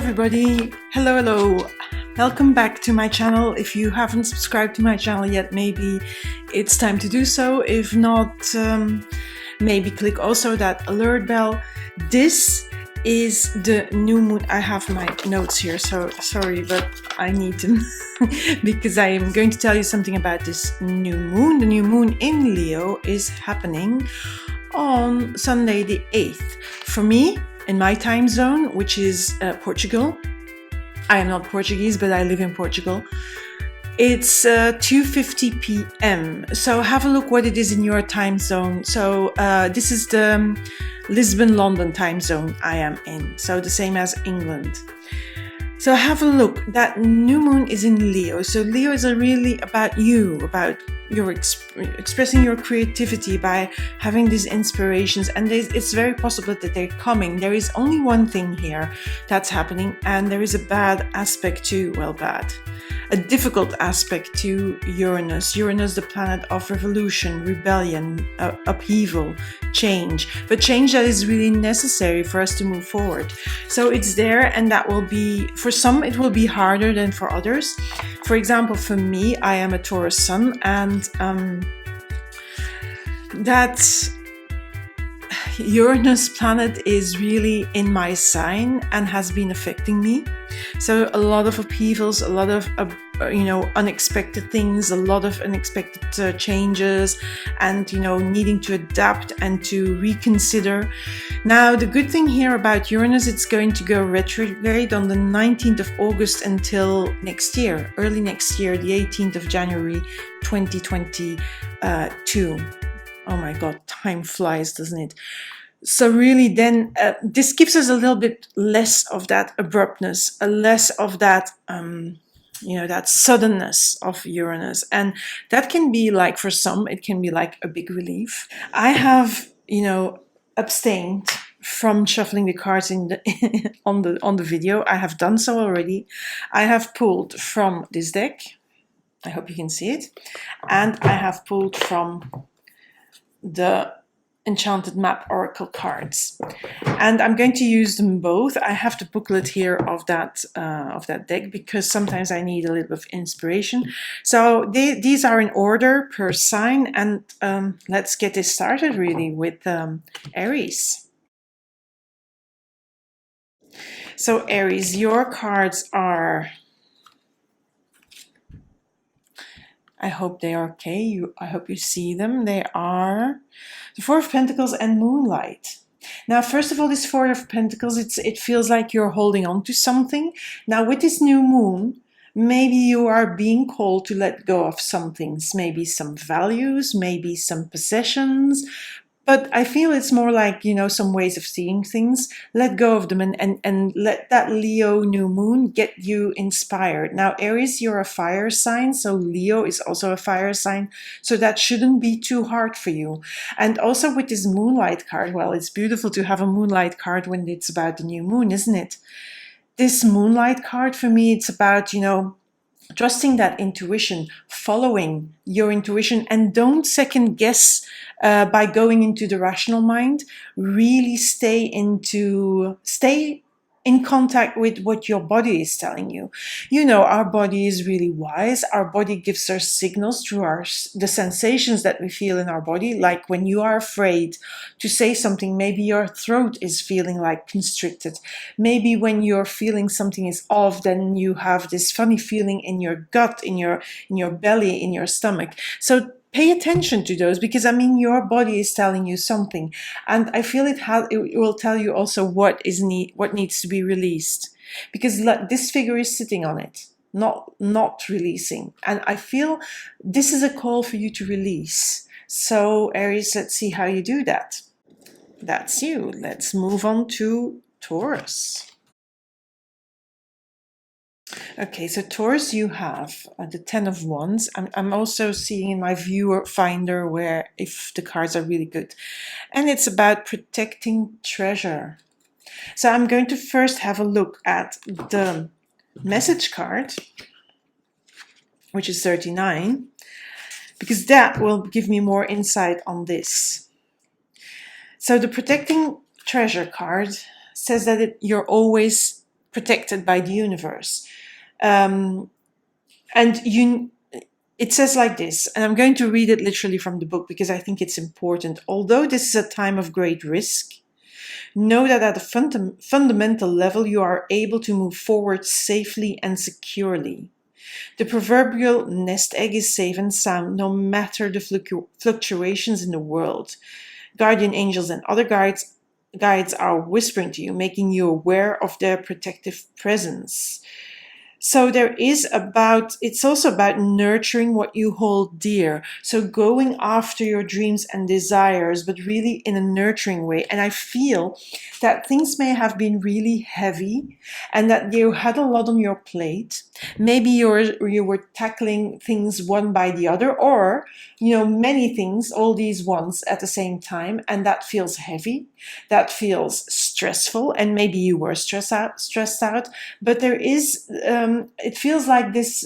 everybody, hello, welcome back to my channel. If you haven't subscribed to my channel yet, maybe it's time to do so. If not, maybe click also that alert bell. This is the new moon. I have my notes here, so sorry, but I need them because I am going to tell you something about this new moon. The new moon in Leo is happening on Sunday the 8th. For me, in my time zone, which is Portugal. I am not Portuguese, but I live in Portugal. It's 2:50 p.m. So have a look what it is in your time zone. So this is the Lisbon-London time zone I am in. So the same as England. So have a look. That new moon is in Leo. So Leo is really about you, about your expressing your creativity by having these inspirations, and it's very possible that they're coming. There is only one thing here that's happening, and there is a bad aspect to, a difficult aspect to Uranus. Uranus, the planet of revolution, rebellion, upheaval, change, but change that is really necessary for us to move forward. So it's there, and that will be, for some it will be harder than for others. For example, for me, I am a Taurus sun, and that Uranus planet is really in my sign and has been affecting me. So a lot of upheavals, a lot of unexpected things, a lot of unexpected changes, and needing to adapt and to reconsider. Now the good thing here about Uranus, it's going to go retrograde on the 19th of August until next year, early next year, the 18th of January 2022. Oh my god, time flies, doesn't it? So really then this gives us a little bit less of that abruptness, less of that that suddenness of Uranus, and that can be like, for some it can be like a big relief. I have abstained from shuffling the cards in the on the video. I have done so already. I have pulled from this deck. I hope you can see it, and I have pulled from the Enchanted Map Oracle cards, and I'm going to use them both. I have the booklet here of that deck because sometimes I need a little bit of inspiration. So these are in order per sign, and let's get this started really with Aries. So Aries, your cards are, I hope they are okay. I hope you see them. They are the Four of Pentacles and Moonlight. Now, first of all, this Four of Pentacles, it feels like you're holding on to something. Now, with this new moon, maybe you are being called to let go of some things, maybe some values, maybe some possessions. But I feel it's more like, some ways of seeing things. Let go of them and let that Leo new moon get you inspired. Now, Aries, you're a fire sign, so Leo is also a fire sign. So that shouldn't be too hard for you. And also with this Moonlight card, well, it's beautiful to have a Moonlight card when it's about the new moon, isn't it? This Moonlight card, for me, it's about, trusting that intuition, following your intuition, and don't second guess by going into the rational mind. Really stay in contact with what your body is telling you. Our body is really wise. Our body gives us signals through the sensations that we feel in our body. Like when you are afraid to say something, maybe your throat is feeling like constricted. Maybe when you're feeling something is off, then you have this funny feeling in your gut, in your belly, in your stomach. So pay attention to those, because your body is telling you something, and I feel it will tell you also what needs to be released, because this figure is sitting on it, not releasing, and I feel this is a call for you to release. So Aries, let's see how you do that. That's you. Let's move on to Taurus. Okay, so Taurus, you have the Ten of Wands. I'm also seeing in my viewer finder where if the cards are really good. And it's about protecting treasure. So I'm going to first have a look at the message card, which is 39, because that will give me more insight on this. So the protecting treasure card says that you're always protected by the universe. And it says like this, and I'm going to read it literally from the book because I think it's important. Although this is a time of great risk, know that at a fundamental level you are able to move forward safely and securely. The proverbial nest egg is safe and sound no matter the fluctuations in the world. Guardian angels and other guides are whispering to you, making you aware of their protective presence. So it's also about nurturing what you hold dear. So going after your dreams and desires, but really in a nurturing way. And I feel that things may have been really heavy and that you had a lot on your plate. Maybe you were tackling things one by the other, or, many things, all these ones at the same time. And that feels heavy. That feels stressful. And maybe you were stressed out, but there is, it feels like this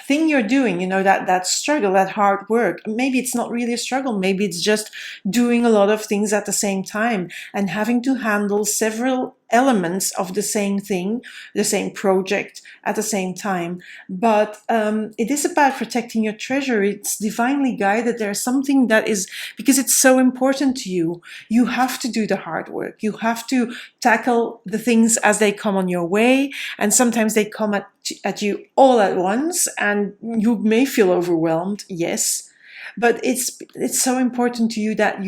thing you're doing, that struggle, that hard work. Maybe it's not really a struggle. Maybe it's just doing a lot of things at the same time and having to handle several elements of the same thing, the same project at the same time. But it is about protecting your treasure. It's divinely guided. There's something that is, because it's so important to you, you have to do the hard work. You have to tackle the things as they come on your way. And sometimes they come at you all at once and you may feel overwhelmed. Yes. But it's so important to you that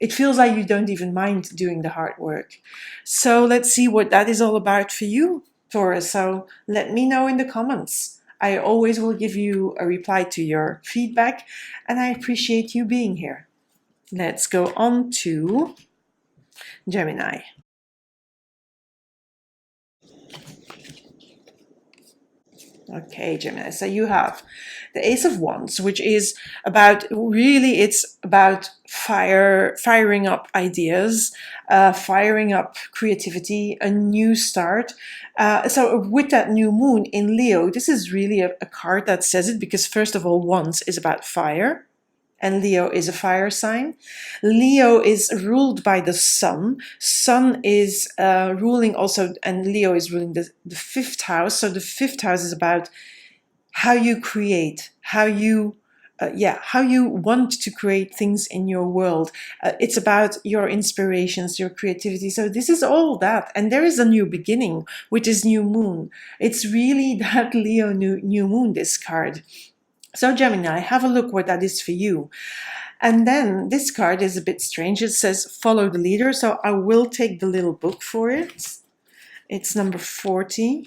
it feels like you don't even mind doing the hard work. So let's see what that is all about for you, Taurus. So let me know in the comments. I always will give you a reply to your feedback, and I appreciate you being here. Let's go on to Gemini. Okay, Gemini. So you have the Ace of Wands, which is it's about firing up ideas, firing up creativity, a new start. So with that new moon in Leo, this is really a card that says it, because first of all, Wands is about fire. And Leo is a fire sign. Leo is ruled by the sun. Sun is ruling also, and Leo is ruling the fifth house. So the fifth house is about how you create, how you want to create things in your world. It's about your inspirations, your creativity. So this is all that. And there is a new beginning, which is new moon. It's really that Leo new moon, this card. So Gemini, have a look what that is for you. And then this card is a bit strange. It says follow the leader. So I will take the little book for it. It's number 40.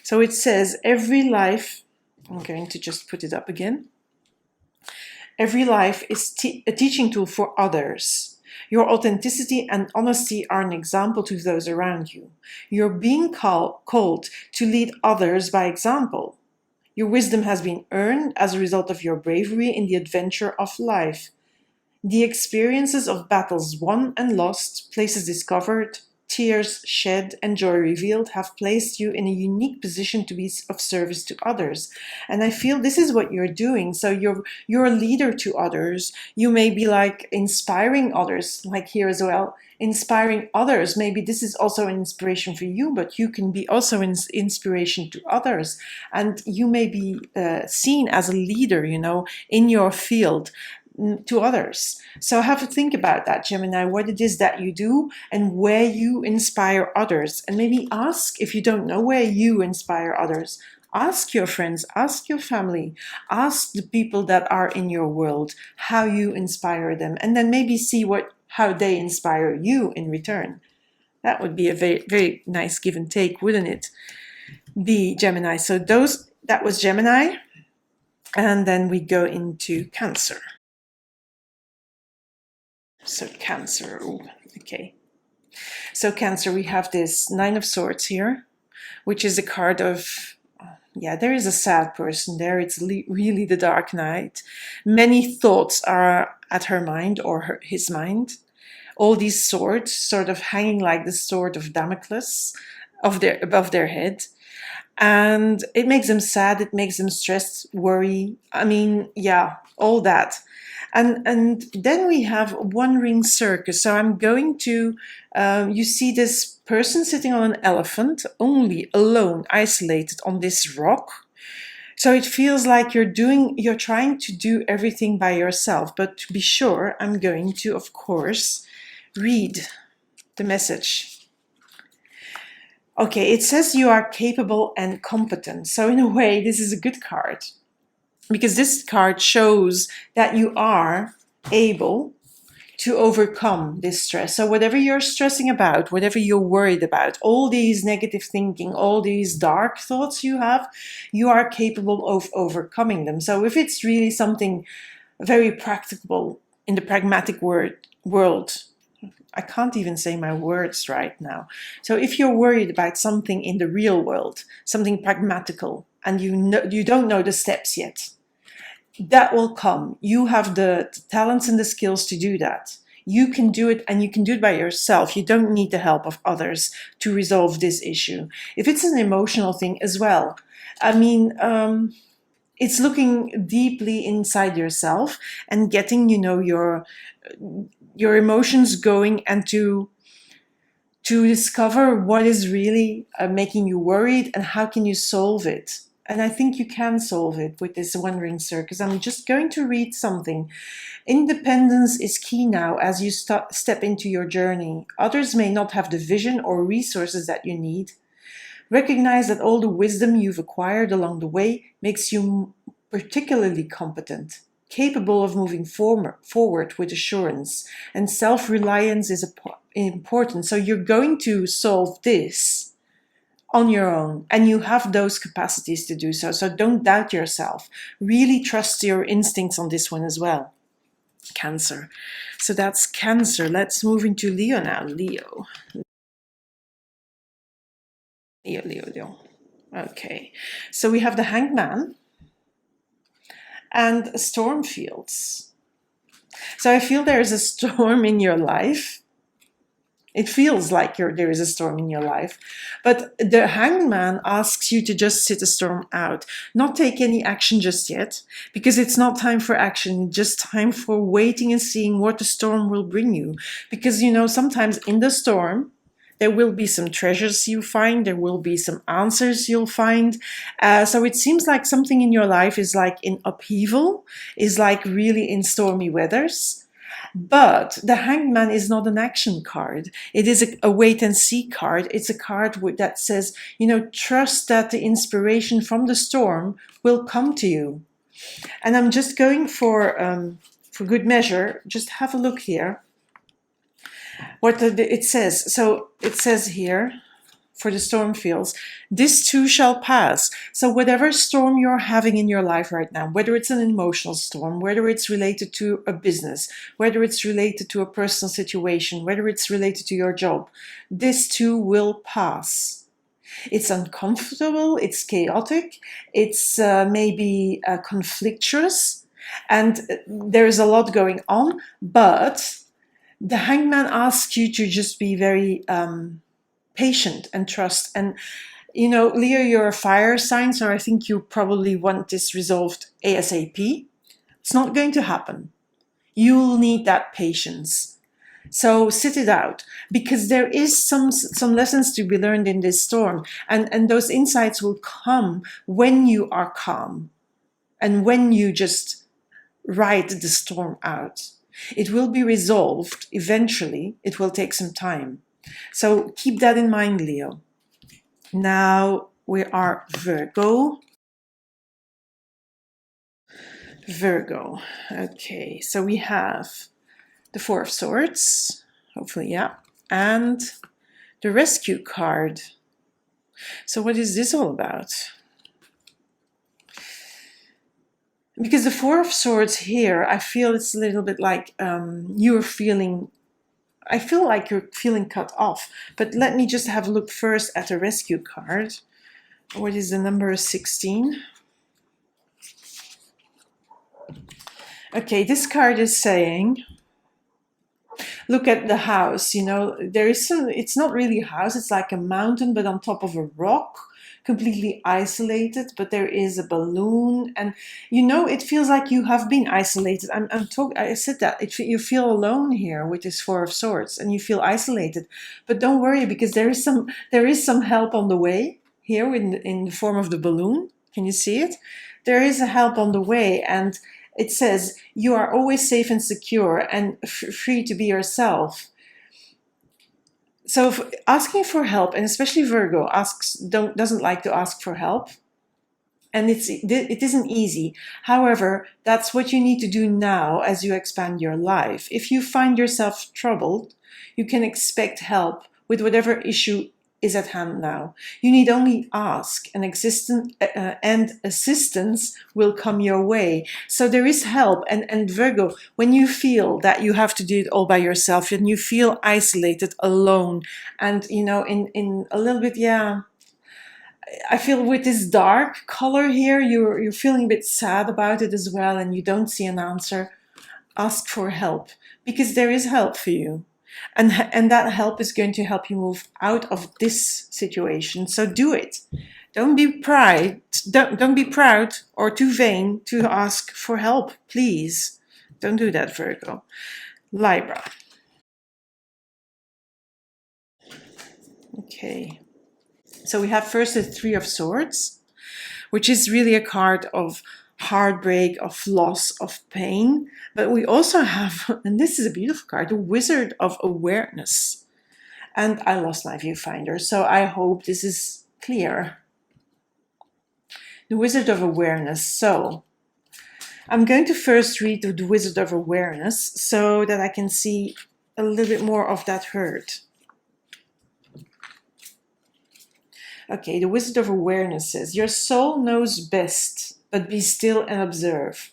So it says every life, I'm going to just put it up again. Every life is a teaching tool for others. Your authenticity and honesty are an example to those around you. You're being called to lead others by example. Your wisdom has been earned as a result of your bravery in the adventure of life. The experiences of battles won and lost, places discovered, tears shed, and joy revealed have placed you in a unique position to be of service to others. And I feel this is what you're doing. So you're a leader to others. You may be like inspiring others, like here as well. Inspiring others. Maybe this is also an inspiration for you, but you can be also an inspiration to others. And you may be seen as a leader, in your field to others. So have a think about that, Gemini, what it is that you do and where you inspire others. And maybe ask, if you don't know where you inspire others, ask your friends, ask your family, ask the people that are in your world how you inspire them, and then maybe see how they inspire you in return. That would be a very, very nice give and take, wouldn't it be, Gemini? So that was Gemini. And then we go into Cancer. So Cancer, okay. So Cancer, we have this Nine of Swords here, which is a card of, there is a sad person there. It's really the Dark Knight. Many thoughts are at her mind or his mind. All these swords sort of hanging like the sword of Damocles above their head. And it makes them sad, it makes them stressed, worry. I mean, yeah, all that. And then we have one ring circus. So I'm going to, you see this person sitting on an elephant, only alone, isolated on this rock. So it feels like you're trying to do everything by yourself. But to be sure, I'm going to, of course, read the message. Okay, it says you are capable and competent. So in a way, this is a good card, because this card shows that you are able to overcome this stress. So whatever you're stressing about, whatever you're worried about, all these negative thinking, all these dark thoughts you have, you are capable of overcoming them. So if it's really something very practicable in the pragmatic world, I can't even say my words right now. So if you're worried about something in the real world, something pragmatical, and you don't know the steps yet, that will come. You have the talents and the skills to do that. You can do it, and you can do it by yourself. You don't need the help of others to resolve this issue. If it's an emotional thing as well, I mean, it's looking deeply inside yourself and getting, your emotions going, and to discover what is really making you worried and how can you solve it. And I think you can solve it with this one ring circus. I'm just going to read something. Independence is key now as you step into your journey. Others may not have the vision or resources that you need. Recognize that all the wisdom you've acquired along the way makes you particularly competent, capable of moving forward with assurance, and self-reliance is important. So you're going to solve this on your own, and you have those capacities to do so. So don't doubt yourself. Really trust your instincts on this one as well. Cancer. So that's Cancer. Let's move into Leo now. Leo. Okay. So we have the Hanged Man and storm fields. So I feel there is a storm in your life. It feels like there is a storm in your life. But the Hanged Man asks you to just sit the storm out, not take any action just yet, because it's not time for action, just time for waiting and seeing what the storm will bring you. Because, sometimes in the storm, there will be some treasures you find, there will be some answers you'll find. So it seems like something in your life is like in upheaval, is like really in stormy weathers. But the Hanged Man is not an action card. It is a wait and see card. It's a card that says, trust that the inspiration from the storm will come to you. And I'm just going for good measure, just have a look here. What it says. So it says here, for the storm fields, this too shall pass. So whatever storm you're having in your life right now, whether it's an emotional storm, whether it's related to a business, whether it's related to a personal situation, whether it's related to your job, this too will pass. It's uncomfortable, it's chaotic, it's maybe conflictuous, and there's a lot going on, but the Hanged Man asks you to just be very patient and trust. And, Leo, you're a fire sign, so I think you probably want this resolved ASAP. It's not going to happen. You'll need that patience. So sit it out, because there is some lessons to be learned in this storm. And those insights will come when you are calm and when you just ride the storm out. It will be resolved eventually. It will take some time. So keep that in mind, Leo. Now we are Virgo. Virgo. Okay, so we have the Four of Swords, hopefully, yeah, and the Rescue card. So what is this all about? Because the Four of Swords here, I feel it's a little bit like I feel like you're feeling cut off. But let me just have a look first at the Rescue card. What is the number 16? Okay, this card is saying, look at the house, it's not really a house, it's like a mountain, but on top of a rock. completely isolated, but there is a balloon, and it feels like you have been isolated. I said that you feel alone here with this Four of Swords, and you feel isolated. But don't worry, because there is some help on the way here in the form of the balloon. Can you see it? There is a help on the way, and it says you are always safe and secure and free to be yourself. So asking for help, and especially Virgo doesn't like to ask for help, and it isn't easy. However, that's what you need to do now as you expand your life. If you find yourself troubled, you can expect help with whatever issue is at hand now. You need only ask, and assistance will come your way. So there is help. And Virgo, when you feel that you have to do it all by yourself, and you feel isolated, alone, and in a little bit, I feel with this dark color here, you're feeling a bit sad about it as well, and you don't see an answer. Ask for help, because there is help for you. And that help is going to help you move out of this situation. So do it. Don't be proud or too vain to ask for help. Please don't do that, Virgo. Libra. Okay. So we have first the Three of Swords, which is really a card of heartbreak, of loss, of pain. But we also have, and this is a beautiful card, the Wizard of Awareness. And I lost my viewfinder, so I hope this is clear. The Wizard of Awareness. So I'm going to first read the Wizard of Awareness so that I can see a little bit more of that hurt. Okay, the Wizard of Awareness says, your soul knows best, but be still and observe.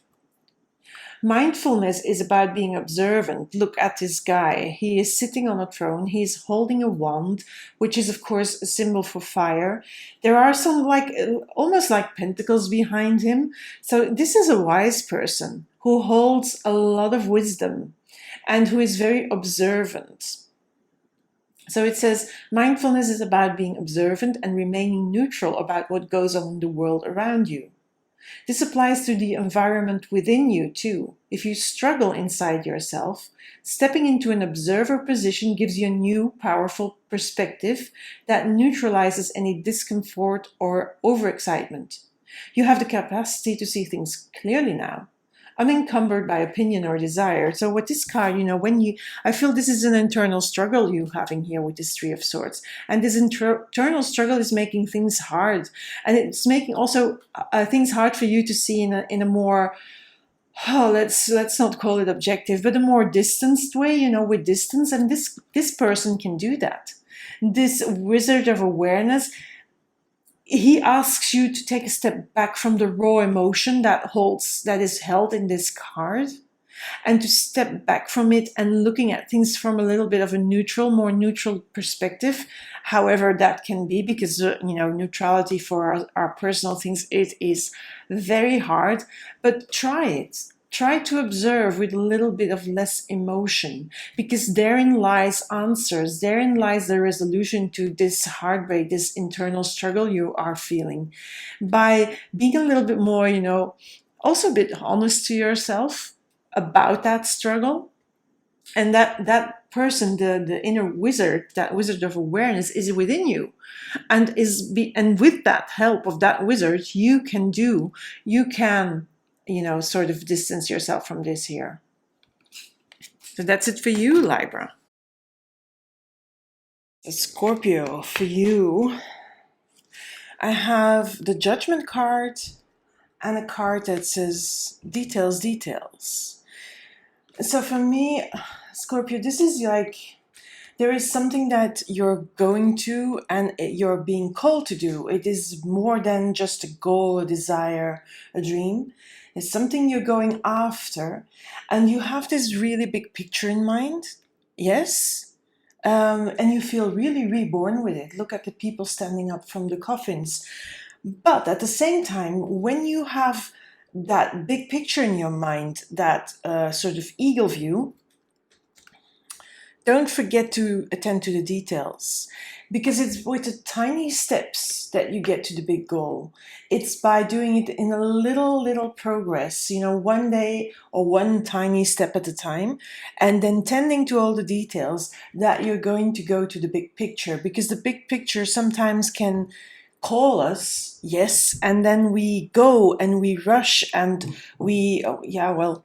Mindfulness is about being observant. Look at this guy. He is sitting on a throne. He's holding a wand, which is, of course, a symbol for fire. There are some almost like pentacles behind him. So this is a wise person who holds a lot of wisdom and who is very observant. So it says, mindfulness is about being observant and remaining neutral about what goes on in the world around you. This applies to the environment within you too. If you struggle inside yourself, stepping into an observer position gives you a new, powerful perspective that neutralizes any discomfort or overexcitement. You have the capacity to see things clearly now, unencumbered by opinion or desire. So with this card, I feel this is an internal struggle you're having here with this Three of Swords. And this internal struggle is making things hard. And it's making also things hard for you to see in a more, let's not call it objective, but a more distanced way, with distance. And this person can do that. This Wizard of Awareness, he asks you to take a step back from the raw emotion that is held in this card, and to step back from it and looking at things from a little bit of a more neutral perspective, however that can be, because neutrality for our personal things, it is very hard. But try it. Try to observe with a little bit of less emotion, because therein lies answers. Therein lies the resolution to this heartbreak, this internal struggle you are feeling. By being a little bit more, also a bit honest to yourself about that struggle. And that person, the inner wizard, that Wizard of Awareness, is within you. And with that help of that wizard, you can sort of distance yourself from this here. So that's it for you, Libra. Scorpio, for you, I have the Judgment card and a card that says details, details. So for me, Scorpio, this is like, there is something that you're going to and you're being called to do. It is more than just a goal, a desire, a dream. It's something you're going after, and you have this really big picture in mind. Yes. And you feel really reborn with it. Look at the people standing up from the coffins. But at the same time, when you have that big picture in your mind, that sort of eagle view, don't forget to attend to the details, because it's with the tiny steps that you get to the big goal. It's by doing it in a little progress, you know, one day or one tiny step at a time, and then tending to all the details that you're going to go to the big picture, because the big picture sometimes can call us, yes, and then we go and we rush and we, oh, yeah, well,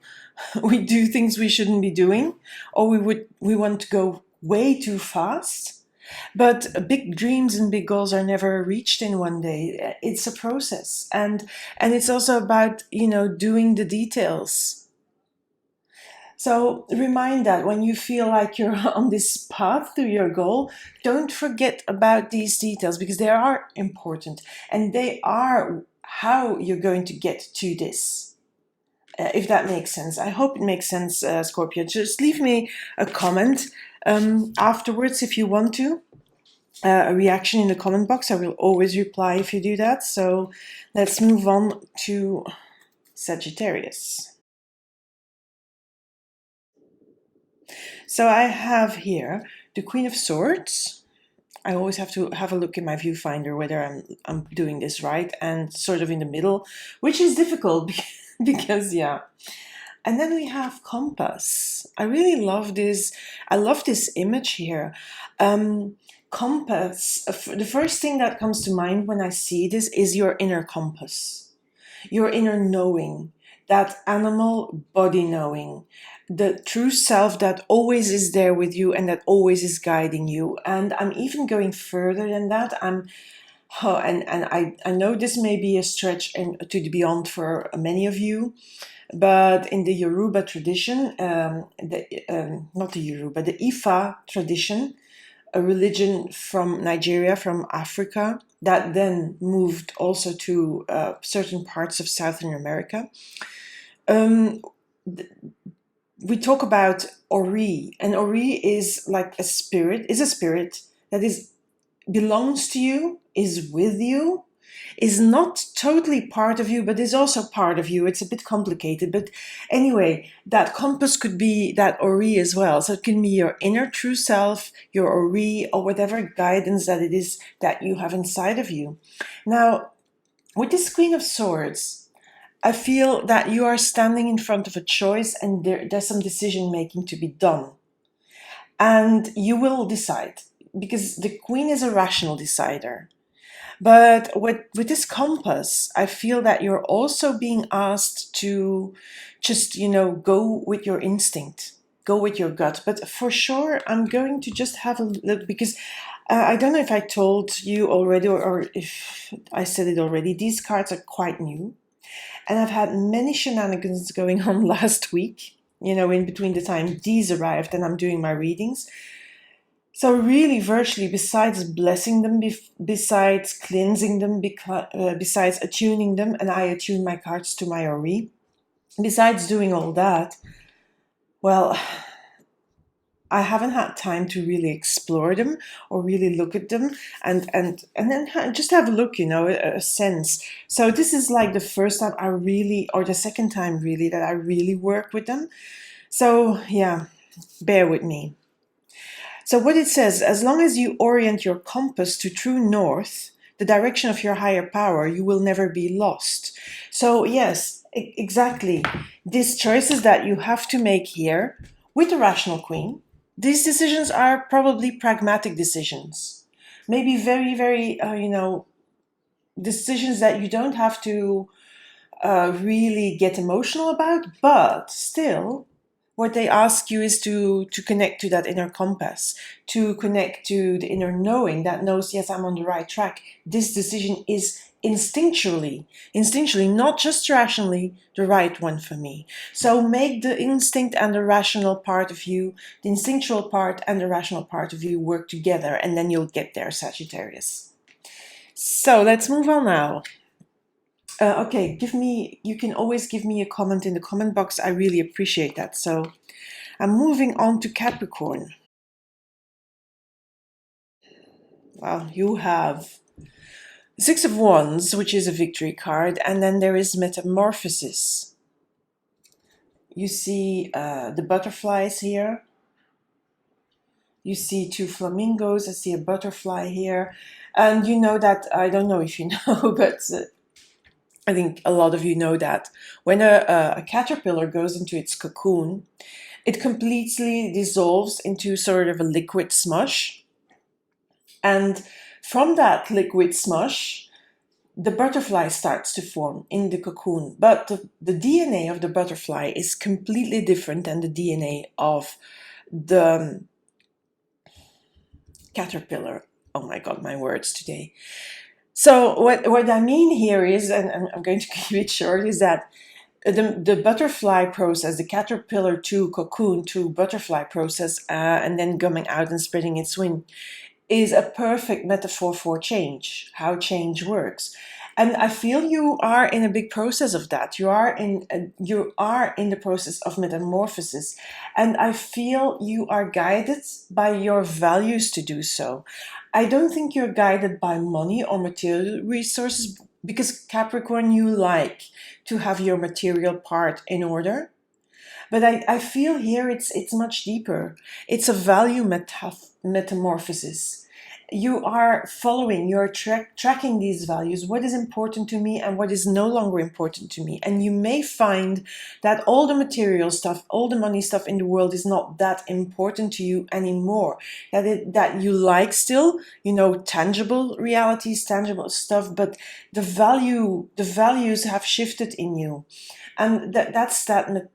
we do things we shouldn't be doing, or we want to go way too fast. But big dreams and big goals are never reached in one day. It's a process, and it's also about, you know, doing the details. So remind that when you feel like you're on this path to your goal, don't forget about these details, because they are important and they are how you're going to get to this. If that makes sense. I hope it makes sense, Scorpio. Just leave me a comment afterwards if you want to. A reaction in the comment box. I will always reply if you do that. So let's move on to Sagittarius. So I have here the Queen of Swords. I always have to have a look in my viewfinder whether I'm doing this right, and sort of in the middle, which is difficult because yeah. And then we have compass. I really love this. I love this image here. Compass, the first thing that comes to mind when I see this is your inner compass, your inner knowing, that animal body knowing, the true self that always is there with you and that always is guiding you. And I'm even going further than that. I know this may be a stretch and to the beyond for many of you, but in the Yoruba tradition, not the Yoruba, the Ifa tradition, a religion from Nigeria, from Africa, that then moved also to certain parts of Southern America. We talk about Ori, and Ori is like a spirit that belongs to you, is with you, is not totally part of you, but is also part of you. It's a bit complicated, but anyway, that compass could be that Ori as well. So it can be your inner true self, your Ori, or whatever guidance that it is that you have inside of you. Now, with this Queen of Swords, I feel that you are standing in front of a choice, and there's some decision making to be done. And you will decide, because the Queen is a rational decider. But with this compass, I feel that you're also being asked to just, you know, go with your instinct, go with your gut. But for sure, I'm going to just have a look, because I don't know if I told you already, or if I said it already. These cards are quite new. And I've had many shenanigans going on last week, you know, in between the time these arrived and I'm doing my readings. So really, virtually, besides blessing them, besides cleansing them, besides attuning them, and I attune my cards to my Ori, besides doing all that, well, I haven't had time to really explore them or really look at them and then just have a look, you know, a sense. So this is like the first time I really, or the second time really, that I really work with them. So yeah, bear with me. So what it says, as long as you orient your compass to true north, the direction of your higher power, you will never be lost. So yes, exactly. These choices that you have to make here with the rational queen, these decisions are probably pragmatic decisions. Maybe very, very, decisions that you don't have to really get emotional about, but still, what they ask you is to connect to that inner compass, to connect to the inner knowing that knows, yes, I'm on the right track. This decision is instinctually, not just rationally, the right one for me. So make the instinct and the rational part of you, the instinctual part and the rational part of you work together, and then you'll get there, Sagittarius. So let's move on now. Okay, you can always give me a comment in the comment box. I really appreciate that. So I'm moving on to Capricorn. Well, you have Six of Wands, which is a victory card, and then there is Metamorphosis. You see the butterflies here. You see two flamingos. I see a butterfly here. And you know that, I don't know if you know, but I think a lot of you know that when a caterpillar goes into its cocoon, it completely dissolves into sort of a liquid smush. And from that liquid smush, the butterfly starts to form in the cocoon. But the DNA of the butterfly is completely different than the DNA of the caterpillar. Oh my God, my words today. So what I mean here is, and I'm going to keep it short, is that the butterfly process, the caterpillar to cocoon to butterfly process, and then coming out and spreading its wing, is a perfect metaphor for change, how change works. And I feel you are in a big process of that. You are in the process of metamorphosis, and I feel you are guided by your values to do so. I don't think you're guided by money or material resources, because Capricorn, you like to have your material part in order. But I feel here it's much deeper. It's a value metamorphosis. You are following, you're tracking these values, what is important to me and what is no longer important to me. And you may find that all the material stuff, all the money stuff in the world is not that important to you anymore. That you like still, tangible realities, tangible stuff, but the values have shifted in you. And that's that.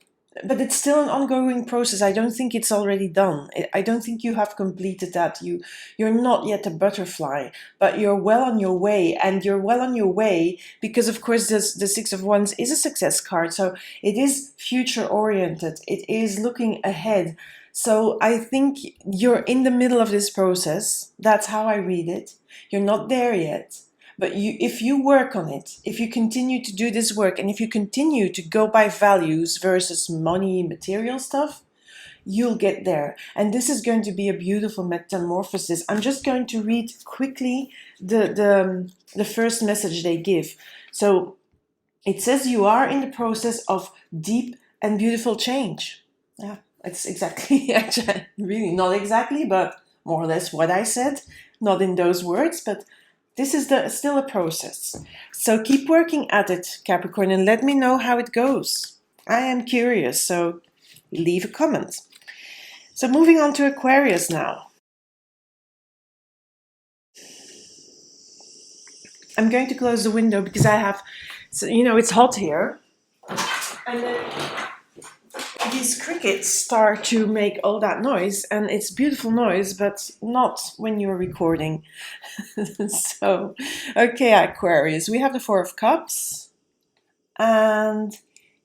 But it's still an ongoing process. I don't think it's already done. I don't think you have completed that. You're not yet a butterfly, but you're well on your way. And you're well on your way because, of course, the Six of Wands is a success card. So it is future oriented. It is looking ahead. So I think you're in the middle of this process. That's how I read it. You're not there yet. But if you work on it, if you continue to do this work, and if you continue to go by values versus money, material stuff, you'll get there. And this is going to be a beautiful metamorphosis. I'm just going to read quickly the first message they give. So it says you are in the process of deep and beautiful change. Yeah, it's exactly, actually, really not exactly, but more or less what I said. Not in those words, but this is still a process. So keep working at it, Capricorn, and let me know how it goes. I am curious, so leave a comment. So moving on to Aquarius now. I'm going to close the window because I have, it's hot here. And then these crickets start to make all that noise, and it's beautiful noise, but not when you're recording. So, okay, Aquarius, we have the Four of Cups and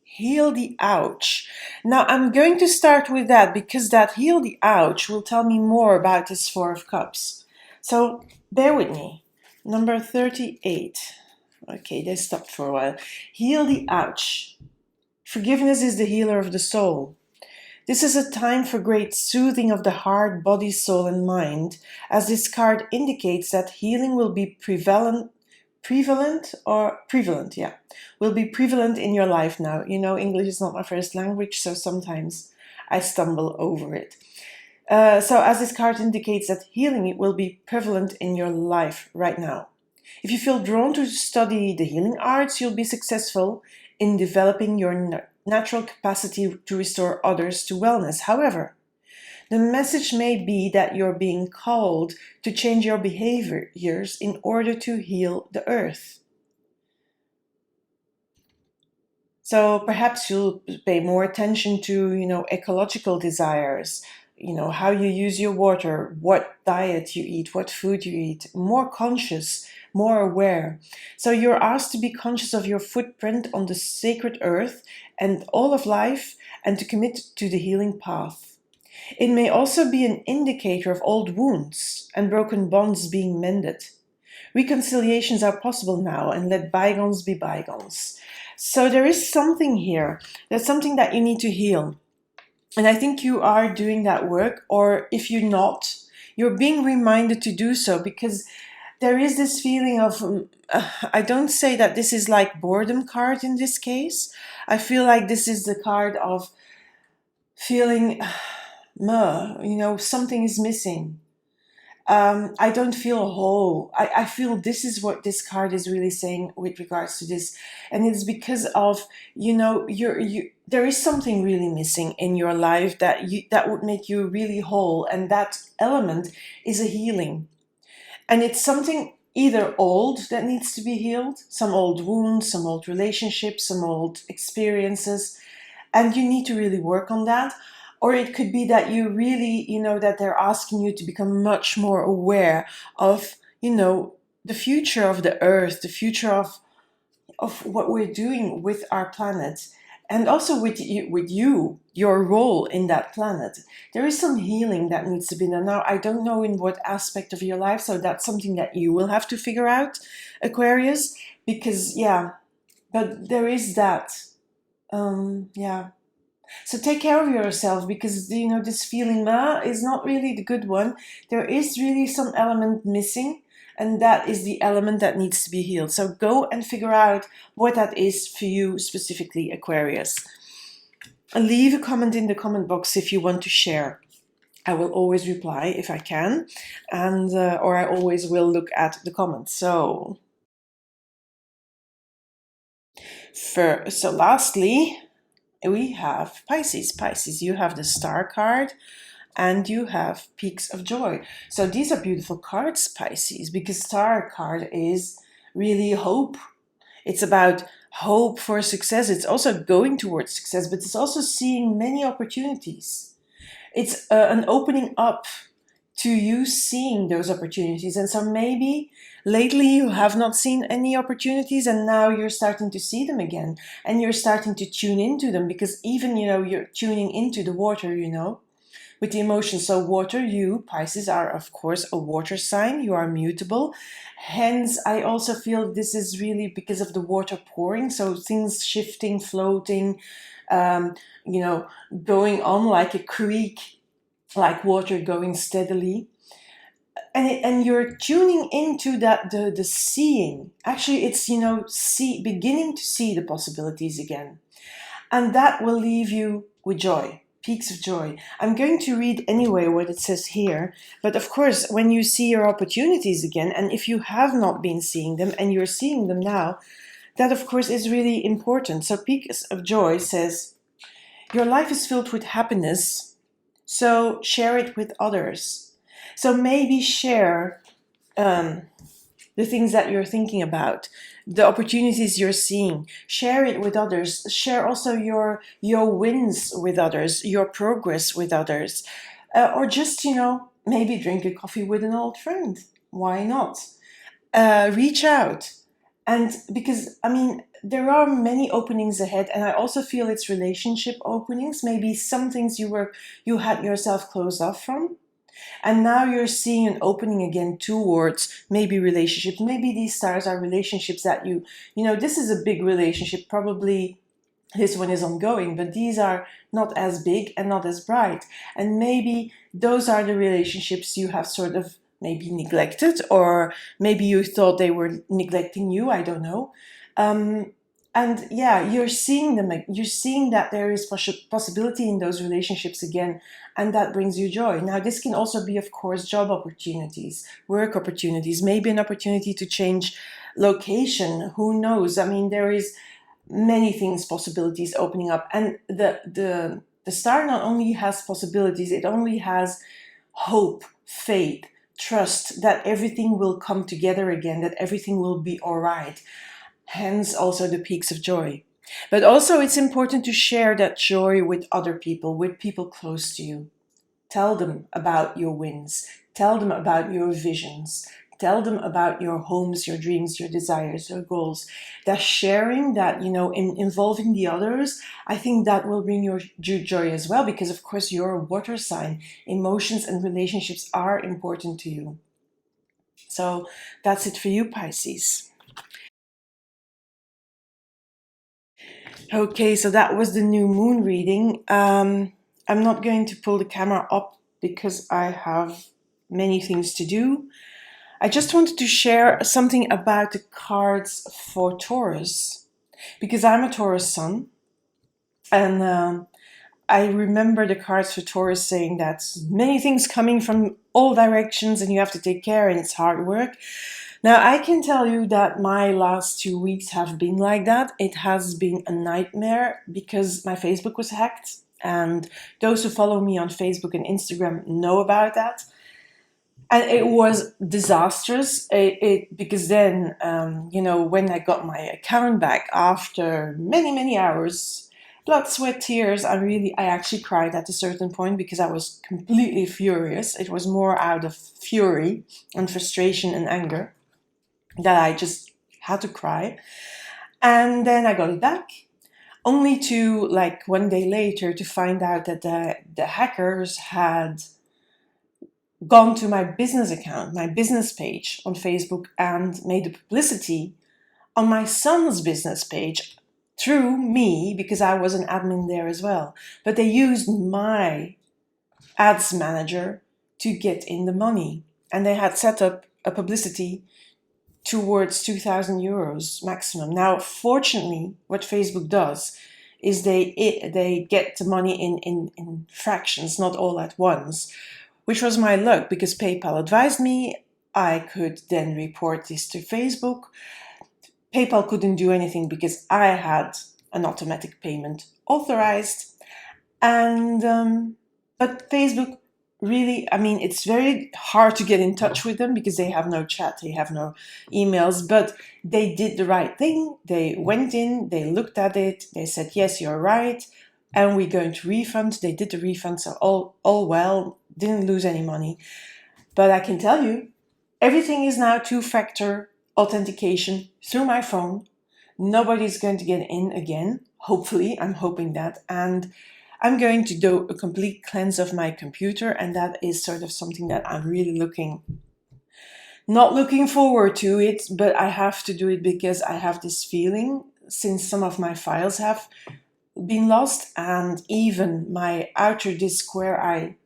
Heal the Ouch. Now, I'm going to start with that because that Heal the Ouch will tell me more about this Four of Cups. So, bear with me. Number 38. Okay, they stopped for a while. Heal the Ouch. Forgiveness is the healer of the soul. This is a time for great soothing of the heart, body, soul, and mind, as this card indicates that healing will be prevalent, will be prevalent in your life now. English is not my first language, so sometimes I stumble over it. So as this card indicates that healing will be prevalent in your life right now. If you feel drawn to study the healing arts, you'll be successful in developing your natural capacity to restore others to wellness. However, the message may be that you're being called to change your behaviors in order to heal the earth. So perhaps you'll pay more attention to, ecological desires, how you use your water, what diet you eat, what food you eat, more conscious, more aware. So you're asked to be conscious of your footprint on the sacred earth and all of life, and to commit to the healing path. It may also be an indicator of old wounds and broken bonds being mended. Reconciliations are possible now, and let bygones be bygones. So there is something here. There's something that you need to heal. And I think you are doing that work, or if you're not, you're being reminded to do so, because there is this feeling of, I don't say that this is like boredom card in this case. I feel like this is the card of feeling something is missing. I don't feel whole. I feel this is what this card is really saying with regards to this. And it's because of, there is something really missing in your life that would make you really whole. And that element is a healing. And it's something either old that needs to be healed, some old wounds, some old relationships, some old experiences, and you need to really work on that. Or it could be that you really, that they're asking you to become much more aware of, the future of the earth, the future of what we're doing with our planet, and also with you, your role in that planet. There is some healing that needs to be done. Now, I don't know in what aspect of your life, so that's something that you will have to figure out, Aquarius, because, but there is that. So take care of yourself, because this feeling is not really the good one. There is really some element missing, and that is the element that needs to be healed. So go and figure out what that is for you specifically, Aquarius. Leave a comment in the comment box if you want to share. I will always reply if I can, and or I always will look at the comments. So lastly, we have Pisces. Pisces, you have the Star card and you have Peaks of Joy. So these are beautiful cards, Pisces, because Star card is really hope. It's about hope for success. It's also going towards success, but it's also seeing many opportunities. It's an opening up to you seeing those opportunities. And so maybe lately you have not seen any opportunities, and now you're starting to see them again, and you're starting to tune into them, because even, you're tuning into the water, with the emotions. So water, you, Pisces, are of course a water sign. You are mutable. Hence, I also feel this is really because of the water pouring. So things shifting, floating, going on like a creek, like water going steadily. And you're tuning into that, the seeing. Actually, it's, beginning to see the possibilities again. And that will leave you with joy. Peaks of joy. I'm going to read anyway what it says here. But of course, when you see your opportunities again, and if you have not been seeing them and you're seeing them now, that of course is really important. So Peaks of Joy says, your life is filled with happiness, so share it with others. So maybe share the things that you're thinking about, the opportunities you're seeing. Share it with others. Share also your wins with others, your progress with others. Or just, maybe drink a coffee with an old friend. Why not? Reach out. And because, there are many openings ahead, and I also feel it's relationship openings. Maybe some things you had yourself closed off from, and now you're seeing an opening again towards maybe relationships. Maybe these stars are relationships that this is a big relationship. Probably this one is ongoing, but these are not as big and not as bright. And maybe those are the relationships you have sort of maybe neglected, or maybe you thought they were neglecting you. I don't know. And you're seeing them. You're seeing that there is possibility in those relationships again, and that brings you joy. Now, this can also be, of course, job opportunities, work opportunities, maybe an opportunity to change location. Who knows? There is many things, possibilities opening up, and the star not only has possibilities, it only has hope, faith, trust that everything will come together again, that everything will be all right. Hence also the Peaks of Joy. But also it's important to share that joy with other people, with people close to you. Tell them about your wins. Tell them about your visions. Tell them about your hopes, your dreams, your desires, your goals. That sharing, that, involving the others, I think that will bring your joy as well, because of course you're a water sign. Emotions and relationships are important to you. So that's it for you, Pisces. Okay, so that was the new moon reading. I'm not going to pull the camera up because I have many things to do. I just wanted to share something about the cards for Taurus, because I'm a Taurus sun, and I remember the cards for Taurus saying that many things coming from all directions and you have to take care and it's hard work. Now, I can tell you that my last 2 weeks have been like that. It has been a nightmare because my Facebook was hacked, and those who follow me on Facebook and Instagram know about that. And it was disastrous because then, when I got my account back after many, many hours, blood, sweat, tears, I actually cried at a certain point because I was completely furious. It was more out of fury and frustration and anger that I just had to cry. And then I got it back, only to, like, 1 day later, to find out that the hackers had gone to my business account, my business page on Facebook, and made the publicity on my son's business page through me, because I was an admin there as well. But they used my ads manager to get in the money, and they had set up a publicity towards 2,000 euros maximum. Now, fortunately, what Facebook does is they get the money in fractions, not all at once, which was my luck because PayPal advised me. I could then report this to Facebook. PayPal couldn't do anything because I had an automatic payment authorized. And but Facebook really, it's very hard to get in touch with them because they have no chat, they have no emails, but they did the right thing. They went in, they looked at it, they said, yes, you're right, and we're going to refund. They did the refund, so all well, didn't lose any money. But I can tell you, everything is now two-factor authentication through my phone. Nobody's going to get in again, hopefully. I'm hoping that. And I'm going to do a complete cleanse of my computer, and that is sort of something that I'm really not looking forward to it, but I have to do it because I have this feeling, since some of my files have been lost, and even my outer disk where I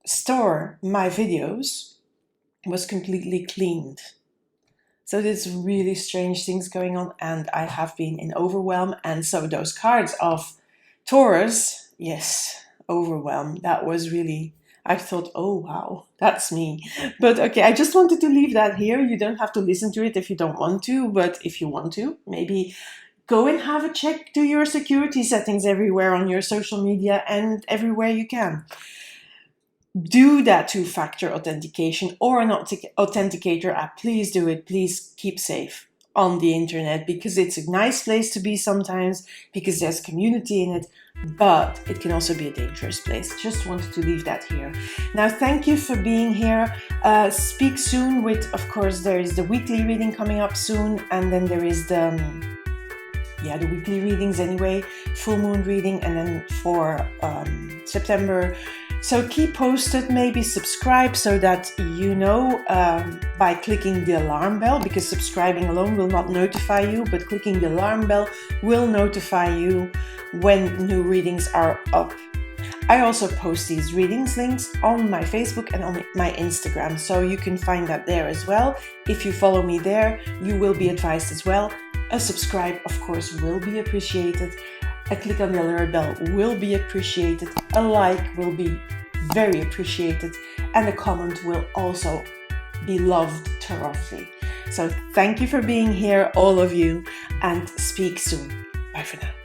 store my videos was completely cleaned. So there's really strange things going on, and I have been in overwhelm. And so those cards of Taurus, yes, overwhelm. That was really, I thought, oh wow, that's me. But okay, I just wanted to leave that here. You don't have to listen to it if you don't want to, but if you want to, maybe go and have a check, do your security settings everywhere on your social media and everywhere you can. Do that two-factor authentication or an authenticator app. Please do it. Please keep safe on the internet, because it's a nice place to be sometimes, because there's community in it, but it can also be a dangerous place. Just wanted to leave that here. Now, thank you for being here. Speak soon with, of course, there is the weekly reading coming up soon, and then there is the weekly readings anyway, full moon reading, and then for September. So keep posted, maybe subscribe so that you know by clicking the alarm bell, because subscribing alone will not notify you, but clicking the alarm bell will notify you when new readings are up. I also post these readings links on my Facebook and on my Instagram, so you can find that there as well. If you follow me there, you will be advised as well. A subscribe, of course, will be appreciated. A click on the alert bell will be appreciated. A like will be very appreciated. And a comment will also be loved thoroughly. So thank you for being here, all of you, and speak soon. Bye for now.